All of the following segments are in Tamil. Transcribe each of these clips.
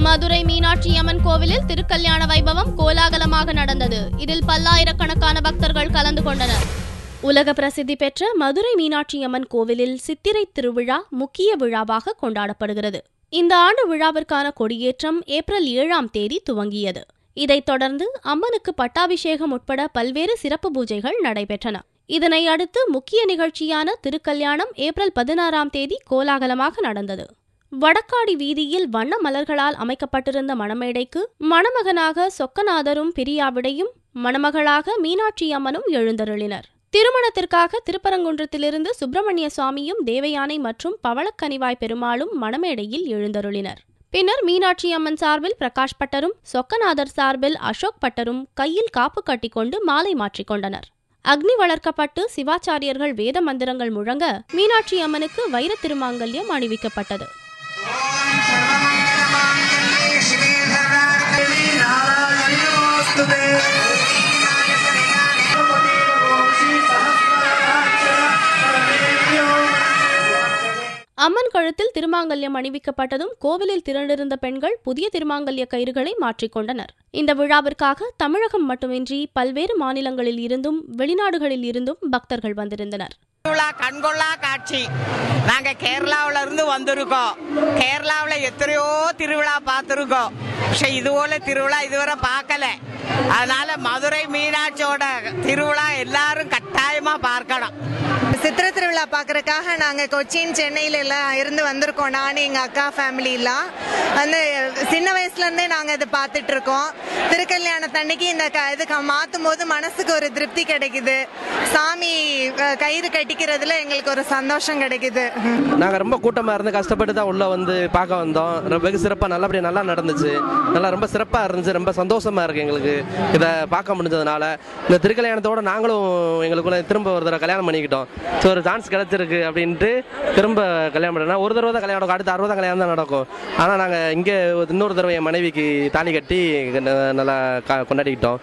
மதுரை மீனாட்சி அம்மன் கோவிலில் திருக்கல்யாண வைபவம் கோலாகலமாக நடந்தது. இதில் பல்லாயிரக்கணக்கான பக்தர்கள் கலந்து கொண்டனர். உலக பிரசித்தி பெற்ற மதுரை மீனாட்சி அம்மன் கோவிலில் சித்திரை திருவிழா முக்கிய விழாவாக கொண்டாடப்படுகிறது. இந்த ஆண்டு விழாவிற்கான கொடியேற்றம் ஏப்ரல் 7ஆம் தேதி துவங்கியது. இதைத் தொடர்ந்து அம்மனுக்கு பட்டாபிஷேகம் உட்பட பல்வேறு சிறப்பு பூஜைகள் நடைபெற்றன. இதனை அடுத்து முக்கிய நிகழ்ச்சியான திருக்கல்யாணம் ஏப்ரல் 16ஆம் தேதி கோலாகலமாக நடந்தது. வடக்காடி வீதியில் வண்ண மலர்களால் அமைக்கப்பட்டிருந்த மணமேடைக்கு மணமகனாக சொக்கநாதரும் பிரியாவிடையும் மணமகளாக மீனாட்சி அம்மனும் எழுந்தருளினர். திருமணத்திற்காக திருப்பரங்குன்றத்திலிருந்து சுப்பிரமணிய சுவாமியும் தேவயானை மற்றும் பவளக்கனிவாய் பெருமாளும் மணமேடையில் எழுந்தருளினர். பின்னர் மீனாட்சி அம்மன் சார்பில் பிரகாஷ் பட்டரும் சொக்கநாதர் சார்பில் அசோக் பட்டரும் கையில் காப்பு கட்டிக்கொண்டு மாலை மாற்றிக்கொண்டனர். அக்னி வளர்க்கப்பட்டு சிவாச்சாரியர்கள் வேத மந்திரங்கள் முழங்க மீனாட்சி அம்மனுக்கு வைர திருமாங்கல்யம் அணிவிக்கப்பட்டது. அம்மன் கழுத்தில் திருமாங்கல்யம் அணிவிக்கப்பட்டதும் கோவிலில் திரண்டிருந்த பெண்கள் புதிய திருமாங்கல்ய கயிறுகளை மாற்றிக்கொண்டனர். இந்த விழாவிற்காக தமிழகம் மட்டுமின்றி பல்வேறு மாநிலங்களில் இருந்தும் வெளிநாடுகளில் இருந்தும் பக்தர்கள் வந்திருந்தனர். கண்கொள்ளா காட்சி. நாங்க கேரளாவில இருந்து வந்திருக்கோம். கேரளாவில எத்தனையோ திருவிழா பார்த்திருக்கோம். പക്ഷെ இதுபோல திருவிழா இதுவரை பார்க்கல. அதனால மதுரை மீனாட்சியோட திருவிழா எல்லாரும் கட்டாயமா பார்க்கணும். சித்திரை திருவிழா பார்க்கறதுக்காக நாங்க கொச்சின் சென்னையில எல்லாம் இருந்து வந்திருக்கோம். நானும் எங்க அக்கா ஃபேமிலி எல்லாம் வந்து சின்ன வயசுல இருந்தே நாங்க இதை பார்த்துட்டு இருக்கோம். திருக்கல்யாணத்தன்னைக்கு இந்த இதுக்கு மாத்தும் போது மனசுக்கு ஒரு திருப்தி கிடைக்குது. சாமி கயிறு கட்டிக்கிறதுல எங்களுக்கு ஒரு சந்தோஷம் கிடைக்குது. நாங்க ரொம்ப கூட்டமா இருந்து கஷ்டப்பட்டு தான் உள்ள வந்து பார்க்க வந்தோம். வெகு சிறப்பா நல்லபடியா நல்லா நடந்துச்சு. நல்லா ரொம்ப சிறப்பா இருந்துச்சு. ரொம்ப சந்தோஷமா இருக்கு எங்களுக்கு இதை பார்க்க முடிஞ்சதுனால. இந்த திருக்கல்யாணத்தோட நாங்களும் எங்களுக்குள்ள திரும்ப ஒரு தடவை கல்யாணம் பண்ணிக்கிட்டோம். ஸோ ஒரு சான்ஸ் கிடைச்சிருக்கு அப்படின்ட்டு திரும்ப கல்யாணம் பண்ணா ஒரு தடவை தான் கல்யாணம், அடுத்த 60 கல்யாணம் தான் நடக்கும். ஆனால் நாங்கள் இங்கே இன்னொரு தடவை என் மனைவிக்கு தாலி கட்டி நல்லா கொண்டாடிக்கிட்டோம்.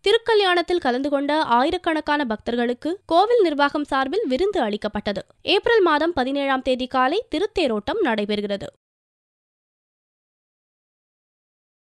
திருக்கல்யாணத்தில் கலந்து கொண்ட ஆயிரக்கணக்கான பக்தர்களுக்கு கோவில் நிர்வாகம் சார்பில் விருந்து அளிக்கப்பட்டது. ஏப்ரல் மாதம் 17ஆம் தேதி காலை திருத்தேரோட்டம் நடைபெறுகிறது.